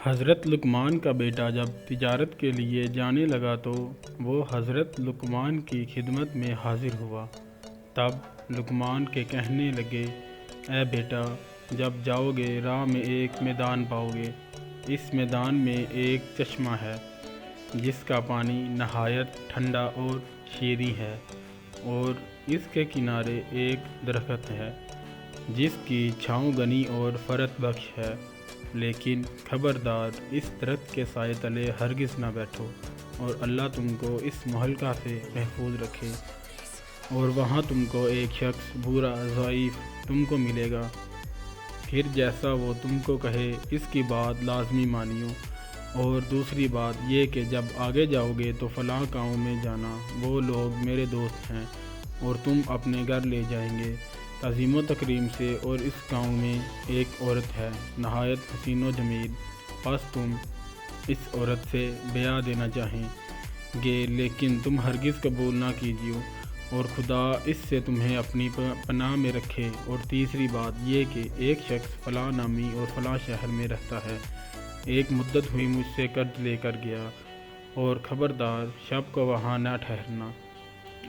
حضرت لقمان کا بیٹا جب تجارت کے لیے جانے لگا تو وہ حضرت لقمان کی خدمت میں حاضر ہوا۔ تب لقمان کے کہنے لگے، اے بیٹا، جب جاؤ گے راہ میں ایک میدان پاؤ گے۔ اس میدان میں ایک چشمہ ہے جس کا پانی نہایت ٹھنڈا اور شیریں ہے، اور اس کے کنارے ایک درخت ہے جس کی چھاؤں گھنی اور فرت بخش ہے، لیکن خبردار، اس درخت کے سائے تلے ہرگز نہ بیٹھو، اور اللہ تم کو اس مہلکہ سے محفوظ رکھے۔ اور وہاں تم کو ایک شخص بوڑھا ضعیف تم کو ملے گا، پھر جیسا وہ تم کو کہے اس کی بات لازمی مانیو۔ اور دوسری بات یہ کہ جب آگے جاؤ گے تو فلاں گاؤں میں جانا، وہ لوگ میرے دوست ہیں اور تم اپنے گھر لے جائیں گے تعظیم و تکریم سے، اور اس گاؤں میں ایک عورت ہے نہایت حسین و جمیل، پس تم اس عورت سے بیعہ دینا چاہیں گے، لیکن تم ہرگز قبول نہ کیجیو، اور خدا اس سے تمہیں اپنی پناہ میں رکھے۔ اور تیسری بات یہ کہ ایک شخص فلاں نامی اور فلاں شہر میں رہتا ہے، ایک مدت ہوئی مجھ سے قرض لے کر گیا، اور خبردار، شب کو وہاں نہ ٹھہرنا،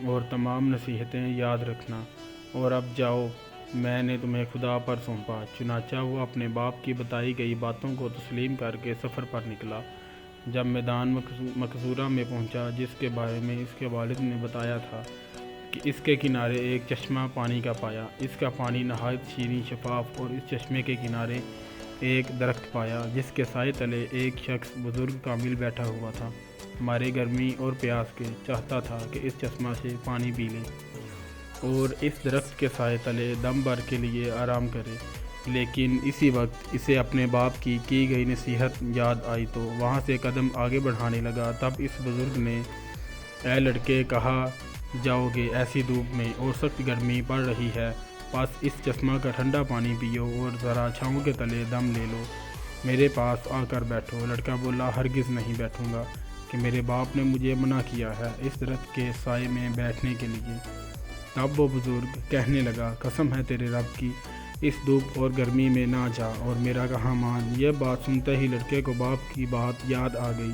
اور تمام نصیحتیں یاد رکھنا، اور اب جاؤ، میں نے تمہیں خدا پر سونپا۔ چنانچہ وہ اپنے باپ کی بتائی گئی باتوں کو تسلیم کر کے سفر پر نکلا۔ جب میدان مقصورہ میں پہنچا، جس کے بارے میں اس کے والد نے بتایا تھا کہ اس کے کنارے ایک چشمہ پانی کا پایا، اس کا پانی نہایت شیریں شفاف، اور اس چشمے کے کنارے ایک درخت پایا جس کے سائے تلے ایک شخص بزرگ کامل بیٹھا ہوا تھا، مارے گرمی اور پیاس کے چاہتا تھا کہ اس چشمہ سے پانی پی لے اور اس درخت کے سائے تلے دم بھر کے لیے آرام کرے، لیکن اسی وقت اسے اپنے باپ کی گئی نصیحت یاد آئی تو وہاں سے قدم آگے بڑھانے لگا۔ تب اس بزرگ نے، اے لڑکے، کہاں جاؤ گے ایسی دھوپ میں، اور سخت گرمی پڑ رہی ہے، بس اس چشمہ کا ٹھنڈا پانی پیو اور ذرا چھاؤں کے تلے دم لے لو، میرے پاس آ کر بیٹھو۔ لڑکا بولا، ہرگز نہیں بیٹھوں گا، کہ میرے باپ نے مجھے منع کیا ہے اس درخت کے سائے میں بیٹھنے کے لیے۔ تب وہ بزرگ کہنے لگا، قسم ہے تیرے رب کی، اس دھوپ اور گرمی میں نہ جا اور میرا کہا مان۔ یہ بات سنتے ہی لڑکے کو باپ کی بات یاد آ گئی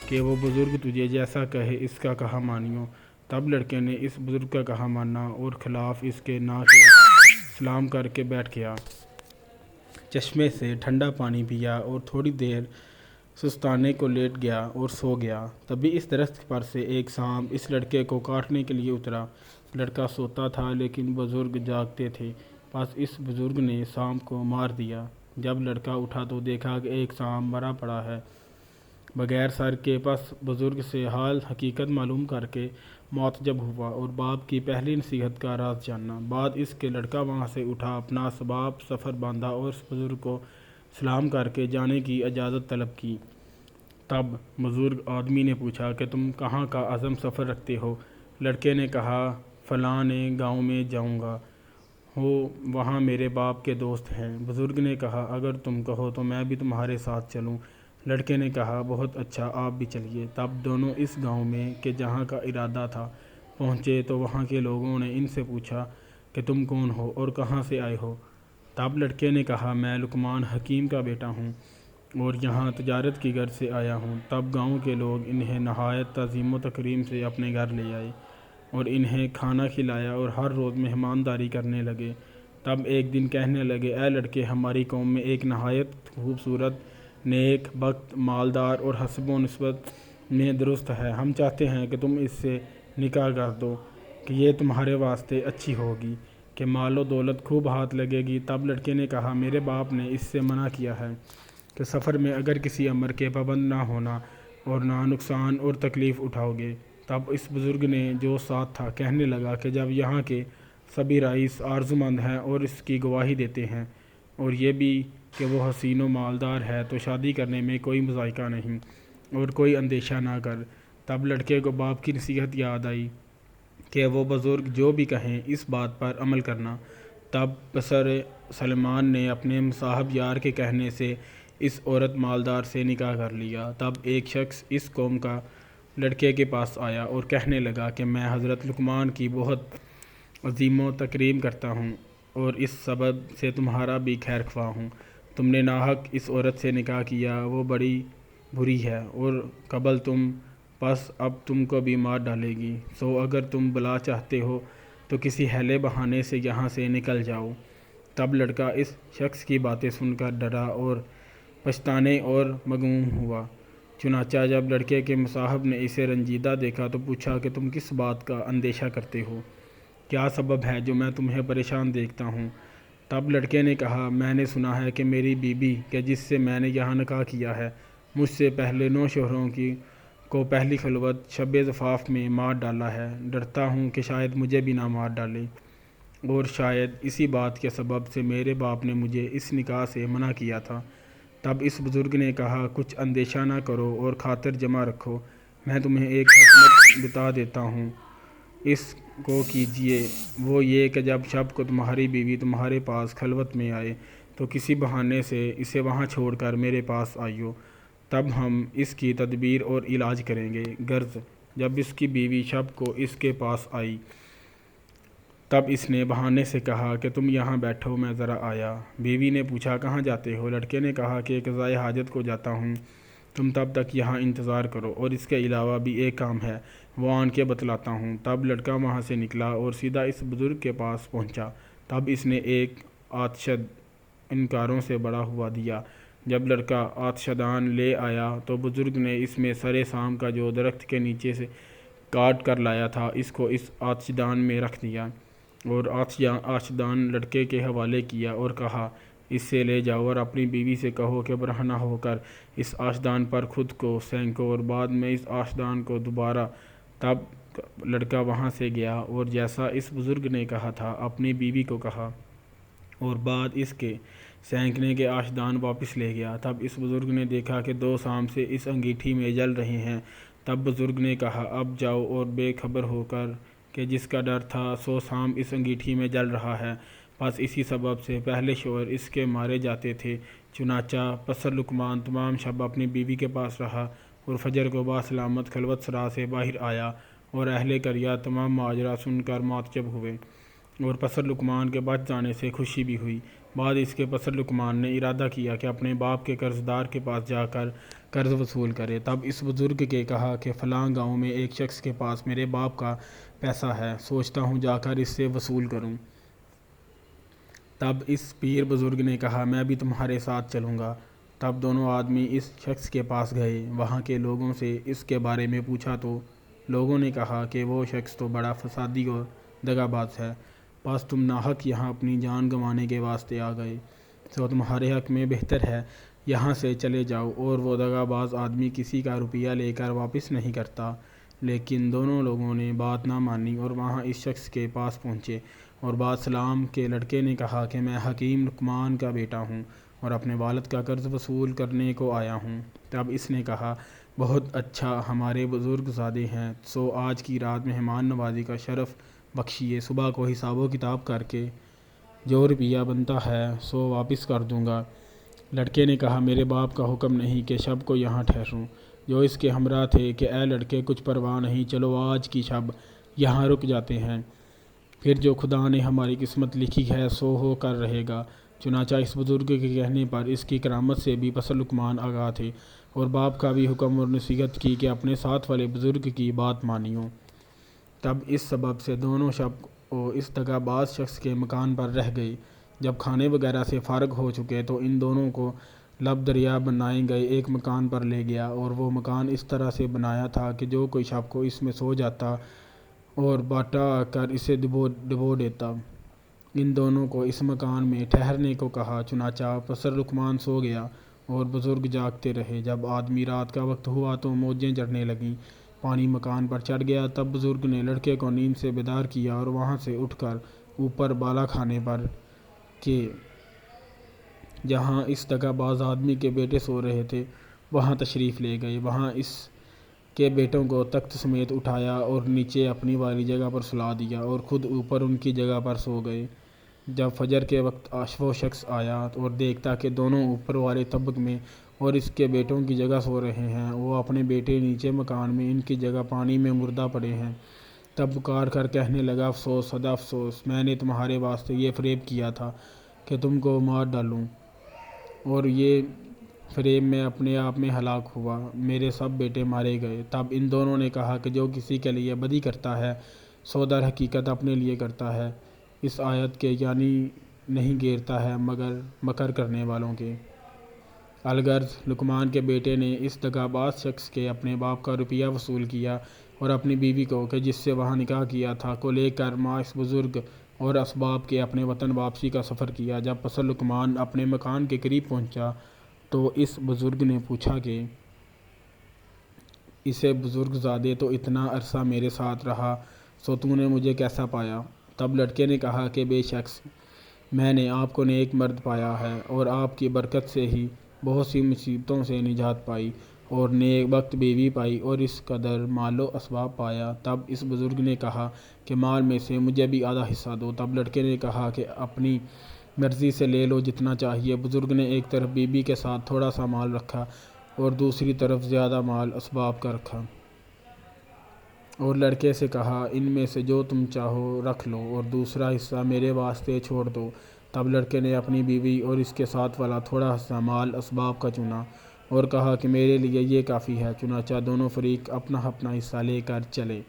کہ وہ بزرگ تجھے جیسا کہے اس کا کہا مانیو۔ تب لڑکے نے اس بزرگ کا کہا مانا اور خلاف اس کے نہ کیا، سلام کر کے بیٹھ گیا، چشمے سے ٹھنڈا پانی پیا اور تھوڑی دیر سستانے کو لیٹ گیا اور سو گیا۔ تبھی اس درخت پر سے ایک سانپ اس لڑکے کو کاٹنے کے لیے اترا۔ لڑکا سوتا تھا لیکن بزرگ جاگتے تھے، پس اس بزرگ نے سانپ کو مار دیا۔ جب لڑکا اٹھا تو دیکھا کہ ایک سانپ مرا پڑا ہے بغیر سر کے، پس بزرگ سے حال حقیقت معلوم کر کے معتجب ہوا اور باپ کی پہلی نصیحت کا راز جانا۔ بعد اس کے لڑکا وہاں سے اٹھا، اپنا اسباب سفر باندھا اور اس بزرگ کو سلام کر کے جانے کی اجازت طلب کی۔ تب بزرگ آدمی نے پوچھا کہ تم کہاں کا عزم سفر رکھتے ہو؟ لڑکے نے کہا، فلاں گاؤں میں جاؤں گا، وہاں میرے باپ کے دوست ہیں۔ بزرگ نے کہا، اگر تم کہو تو میں بھی تمہارے ساتھ چلوں۔ لڑکے نے کہا، بہت اچھا، آپ بھی چلیے۔ تب دونوں اس گاؤں میں کہ جہاں کا ارادہ تھا پہنچے تو وہاں کے لوگوں نے ان سے پوچھا کہ تم کون ہو اور کہاں سے آئے ہو؟ تب لڑکے نے کہا، میں لقمان حکیم کا بیٹا ہوں اور یہاں تجارت کی غرض سے آیا ہوں۔ تب گاؤں کے لوگ انہیں نہایت تعظیم و تکریم سے اپنے گھر لے آئے اور انہیں کھانا کھلایا اور ہر روز مہمانداری کرنے لگے۔ تب ایک دن کہنے لگے، اے لڑکے، ہماری قوم میں ایک نہایت خوبصورت، نیک بخت، مالدار اور حسب و نسب میں درست ہے، ہم چاہتے ہیں کہ تم اس سے نکاح کر دو کہ یہ تمہارے واسطے اچھی ہوگی کہ مال و دولت خوب ہاتھ لگے گی۔ تب لڑکے نے کہا، میرے باپ نے اس سے منع کیا ہے کہ سفر میں اگر کسی امر کے پابند نہ ہونا اور نہ نقصان اور تکلیف اٹھاؤ گے۔ تب اس بزرگ نے جو ساتھ تھا کہنے لگا کہ جب یہاں کے سبھی رئیس آرزومند ہیں اور اس کی گواہی دیتے ہیں، اور یہ بھی کہ وہ حسین و مالدار ہے، تو شادی کرنے میں کوئی مضائقہ نہیں اور کوئی اندیشہ نہ کر۔ تب لڑکے کو باپ کی نصیحت یاد آئی کہ وہ بزرگ جو بھی کہیں اس بات پر عمل کرنا۔ تب پسر سلیمان نے اپنے مصاحب یار کے کہنے سے اس عورت مالدار سے نکاح کر لیا۔ تب ایک شخص اس قوم کا لڑکے کے پاس آیا اور کہنے لگا کہ میں حضرت لقمان کی بہت عظیم و تکریم کرتا ہوں اور اس سبب سے تمہارا بھی خیر خواہ ہوں۔ تم نے ناحق اس عورت سے نکاح کیا، وہ بڑی بری ہے اور قبل تم، پس اب تم کو بھی مار ڈالے گی، سو اگر تم بلا چاہتے ہو تو کسی حیلے بہانے سے یہاں سے نکل جاؤ۔ تب لڑکا اس شخص کی باتیں سن کر ڈرا اور پچھتانے اور مغموم ہوا۔ چنانچہ جب لڑکے کے مصاحب نے اسے رنجیدہ دیکھا تو پوچھا کہ تم کس بات کا اندیشہ کرتے ہو؟ کیا سبب ہے جو میں تمہیں پریشان دیکھتا ہوں؟ تب لڑکے نے کہا، میں نے سنا ہے کہ میری بیوی کہ جس سے میں نے یہاں نکاح کیا ہے، مجھ سے پہلے 9 شوہروں کو پہلی خلوت شب زفاف میں مار ڈالا ہے۔ ڈرتا ہوں کہ شاید مجھے بھی نہ مار ڈالے، اور شاید اسی بات کے سبب سے میرے باپ نے مجھے اس نکاح سے منع کیا تھا۔ تب اس بزرگ نے کہا، کچھ اندیشہ نہ کرو اور خاطر جمع رکھو، میں تمہیں ایک حکمت بتا دیتا ہوں، اس کو کیجیے۔ وہ یہ کہ جب شب کو تمہاری بیوی تمہارے پاس خلوت میں آئے تو کسی بہانے سے اسے وہاں چھوڑ کر میرے پاس آئیو، تب ہم اس کی تدبیر اور علاج کریں گے۔ غرض جب اس کی بیوی شب کو اس کے پاس آئی تب اس نے بہانے سے کہا کہ تم یہاں بیٹھو، میں ذرا آیا۔ بیوی نے پوچھا، کہاں جاتے ہو؟ لڑکے نے کہا کہ قضائے حاجت کو جاتا ہوں، تم تب تک یہاں انتظار کرو، اور اس کے علاوہ بھی ایک کام ہے، وہ آن کے بتلاتا ہوں۔ تب لڑکا وہاں سے نکلا اور سیدھا اس بزرگ کے پاس پہنچا۔ تب اس نے ایک آتشد انکاروں سے بڑا ہوا دیا۔ جب لڑکا آتشدان لے آیا تو بزرگ نے اس میں سر سام کا جو درخت کے نیچے سے کاٹ کر لایا تھا، اس کو اس آتشدان میں رکھ دیا، اور آتشدان لڑکے کے حوالے کیا اور کہا، اس سے لے جاؤ اور اپنی بیوی سے کہو کہ برہنہ ہو کر اس آتشدان پر خود کو سینکو اور بعد میں اس آتشدان کو دوبارہ۔ تب لڑکا وہاں سے گیا اور جیسا اس بزرگ نے کہا تھا اپنی بیوی کو کہا، اور بعد اس کے سینکنے کے آتشدان واپس لے گیا۔ تب اس بزرگ نے دیکھا کہ 2 سام سے اس انگیٹھی میں جل رہے ہیں۔ تب بزرگ نے کہا، اب جاؤ اور بے خبر ہو کر کہ جس کا ڈر تھا 100 سام اس انگیٹھی میں جل رہا ہے، بس اسی سبب سے پہلے شوہر اس کے مارے جاتے تھے۔ چنانچہ پسر لقمان تمام شب اپنی بیوی کے پاس رہا اور فجر کو باسلامت خلوت سرا سے باہر آیا، اور اہل قریہ تمام ماجرا سن کر معتجب ہوئے، اور پسر لقمان کے بچ جانے سے خوشی بھی ہوئی۔ بعد اس کے پسر لقمان نے ارادہ کیا کہ اپنے باپ کے قرض دار کے پاس جا کر قرض وصول کرے۔ تب اس بزرگ کے کہا کہ فلاں گاؤں میں ایک شخص کے پاس میرے باپ کا پیسہ ہے، سوچتا ہوں جا کر اس سے وصول کروں۔ تب اس پیر بزرگ نے کہا، میں بھی تمہارے ساتھ چلوں گا۔ تب دونوں آدمی اس شخص کے پاس گئے، وہاں کے لوگوں سے اس کے بارے میں پوچھا تو لوگوں نے کہا کہ وہ شخص تو بڑا فسادی اور دغا باز ہے، بس تم ناحق یہاں اپنی جان گنوانے کے واسطے آ گئے، سو تمہارے حق میں بہتر ہے یہاں سے چلے جاؤ۔ اور وہ دغا باز آدمی کسی کا روپیہ لے کر واپس نہیں کرتا۔ لیکن دونوں لوگوں نے بات نہ مانی اور وہاں اس شخص کے پاس پہنچے، اور بعد سلام کے لڑکے نے کہا کہ میں حکیم لقمان کا بیٹا ہوں اور اپنے والد کا قرض وصول کرنے کو آیا ہوں۔ تب اس نے کہا، بہت اچھا، ہمارے بزرگ زادے ہیں، سو آج کی رات مہمان نوازی کا شرف بخشیے، صبح کو حساب و کتاب کر کے جو روپیہ بنتا ہے سو واپس کر دوں گا۔ لڑکے نے کہا، میرے باپ کا حکم نہیں کہ شب کو یہاں ٹھہروں۔ جو اس کے ہمراہ تھے کہ اے لڑکے، کچھ پرواہ نہیں، چلو آج کی شب یہاں رک جاتے ہیں، پھر جو خدا نے ہماری قسمت لکھی ہے سو ہو کر رہے گا۔ چنانچہ اس بزرگ کے کہنے پر اس کی کرامت سے بھی پسر لقمان آگاہ تھے، اور باپ کا بھی حکم اور نصیحت کی کہ اپنے ساتھ والے بزرگ کی بات مانیو۔ تب اس سبب سے دونوں شب کو اس دغا باز شخص کے مکان پر رہ گئے۔ جب کھانے وغیرہ سے فارغ ہو چکے تو ان دونوں کو لب دریا بنائے گئے ایک مکان پر لے گیا، اور وہ مکان اس طرح سے بنایا تھا کہ جو کوئی شب کو اس میں سو جاتا اور باٹا آ کر اسے ڈبو دیتا۔ ان دونوں کو اس مکان میں ٹھہرنے کو کہا۔ چنانچہ پسر لقمان سو گیا اور بزرگ جاگتے رہے۔ جب آدمی رات کا وقت ہوا تو موجیں چڑھنے لگیں، پانی مکان پر چڑھ گیا۔ تب بزرگ نے لڑکے کو نیند سے بیدار کیا اور وہاں سے اٹھ کر اوپر بالا خانے پر کہ جہاں اس دغا باز آدمی کے بیٹے سو رہے تھے وہاں تشریف لے گئے۔ وہاں اس کے بیٹوں کو تخت سمیت اٹھایا اور نیچے اپنی والی جگہ پر سلا دیا، اور خود اوپر ان کی جگہ پر سو گئے۔ جب فجر کے وقت وہ شخص آیا اور دیکھتا کہ دونوں اوپر والے طبق میں اور اس کے بیٹوں کی جگہ سو رہے ہیں، وہ اپنے بیٹے نیچے مکان میں ان کی جگہ پانی میں مردہ پڑے ہیں، تب پکار کر کہنے لگا، افسوس، صد افسوس، میں نے تمہارے واسطے یہ فریب کیا تھا کہ تم کو مار ڈالوں، اور یہ فریب میں اپنے آپ میں ہلاک ہوا، میرے سب بیٹے مارے گئے۔ تب ان دونوں نے کہا کہ جو کسی کے لیے بدی کرتا ہے سو در حقیقت اپنے لیے کرتا ہے، اس آیت کے یعنی نہیں گھیرتا ہے مگر مکر کرنے والوں کے۔ الغرض لقمان کے بیٹے نے اس دغا باز شخص کے اپنے باپ کا روپیہ وصول کیا اور اپنی بیوی کو کہ جس سے وہاں نکاح کیا تھا کو لے کر ماں اس بزرگ اور اسباب کے اپنے وطن واپسی کا سفر کیا۔ جب پسر لقمان اپنے مکان کے قریب پہنچا تو اس بزرگ نے پوچھا کہ اسے بزرگ زادے تو اتنا عرصہ میرے ساتھ رہا، سو تو نے مجھے کیسا پایا؟ تب لڑکے نے کہا کہ بے شک میں نے آپ کو نیک مرد پایا ہے اور آپ کی برکت سے ہی بہت سی مصیبتوں سے نجات پائی اور نیک وقت بیوی پائی اور اس قدر مال و اسباب پایا۔ تب اس بزرگ نے کہا کہ مال میں سے مجھے بھی آدھا حصہ دو۔ تب لڑکے نے کہا کہ اپنی مرضی سے لے لو جتنا چاہیے۔ بزرگ نے ایک طرف بیوی کے ساتھ تھوڑا سا مال رکھا اور دوسری طرف زیادہ مال اسباب کا رکھا اور لڑکے سے کہا ان میں سے جو تم چاہو رکھ لو اور دوسرا حصہ میرے واسطے چھوڑ دو۔ تب لڑکے نے اپنی بیوی اور اس کے ساتھ والا تھوڑا حصہ مال اسباب کا چنا اور کہا کہ میرے لیے یہ کافی ہے۔ چنانچہ دونوں فریق اپنا اپنا حصہ لے کر چلے۔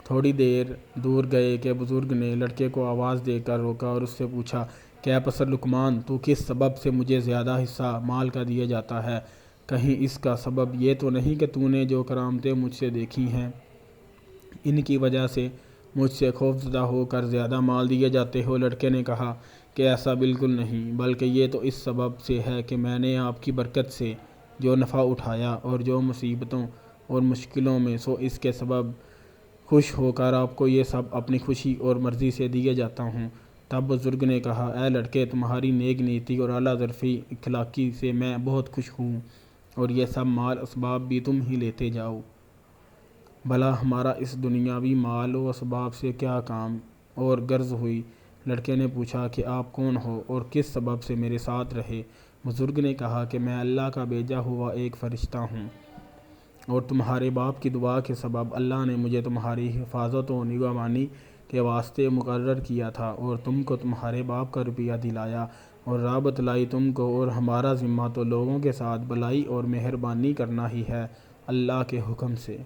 تھوڑی دیر دور گئے کہ بزرگ نے لڑکے کو آواز دے کر روکا اور اس سے پوچھا کہ اے پسر لقمان، تو کس سبب سے مجھے زیادہ حصہ مال کا دیا جاتا ہے؟ کہیں اس کا سبب یہ تو نہیں کہ تو نے جو کرامتیں مجھ سے دیکھی ہیں ان کی وجہ سے مجھ سے خوف زدہ ہو کر زیادہ مال دیے جاتے ہو؟ لڑکے نے کہا کہ ایسا بالکل نہیں، بلکہ یہ تو اس سبب سے ہے کہ میں نے آپ کی برکت سے جو نفع اٹھایا اور جو مصیبتوں اور مشکلوں میں سو اس کے سبب خوش ہو کر آپ کو یہ سب اپنی خوشی اور مرضی سے دیے جاتا ہوں۔ تب بزرگ نے کہا اے لڑکے، تمہاری نیک نیتی اور اعلیٰ ظرفی اخلاقی سے میں بہت خوش ہوں اور یہ سب مال اسباب بھی تم ہی لیتے جاؤ، بھلا ہمارا اس دنیاوی مال و اسباب سے کیا کام؟ اور غرض ہوئی۔ لڑکے نے پوچھا کہ آپ کون ہو اور کس سبب سے میرے ساتھ رہے؟ بزرگ نے کہا کہ میں اللہ کا بھیجا ہوا ایک فرشتہ ہوں اور تمہارے باپ کی دعا کے سبب اللہ نے مجھے تمہاری حفاظت و نگہبانی کے واسطے مقرر کیا تھا اور تم کو تمہارے باپ کا روپیہ دلایا اور راہ بتلائی تم کو، اور ہمارا ذمہ تو لوگوں کے ساتھ بھلائی اور مہربانی کرنا ہی ہے اللہ کے حکم سے۔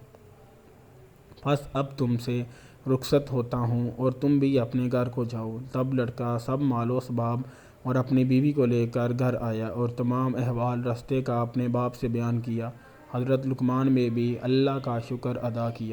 بس اب تم سے رخصت ہوتا ہوں اور تم بھی اپنے گھر کو جاؤ۔ تب لڑکا سب مال و اسباب اور اپنی بیوی کو لے کر گھر آیا اور تمام احوال راستے کا اپنے باپ سے بیان کیا۔ حضرت لقمان نے بھی اللہ کا شکر ادا کیا۔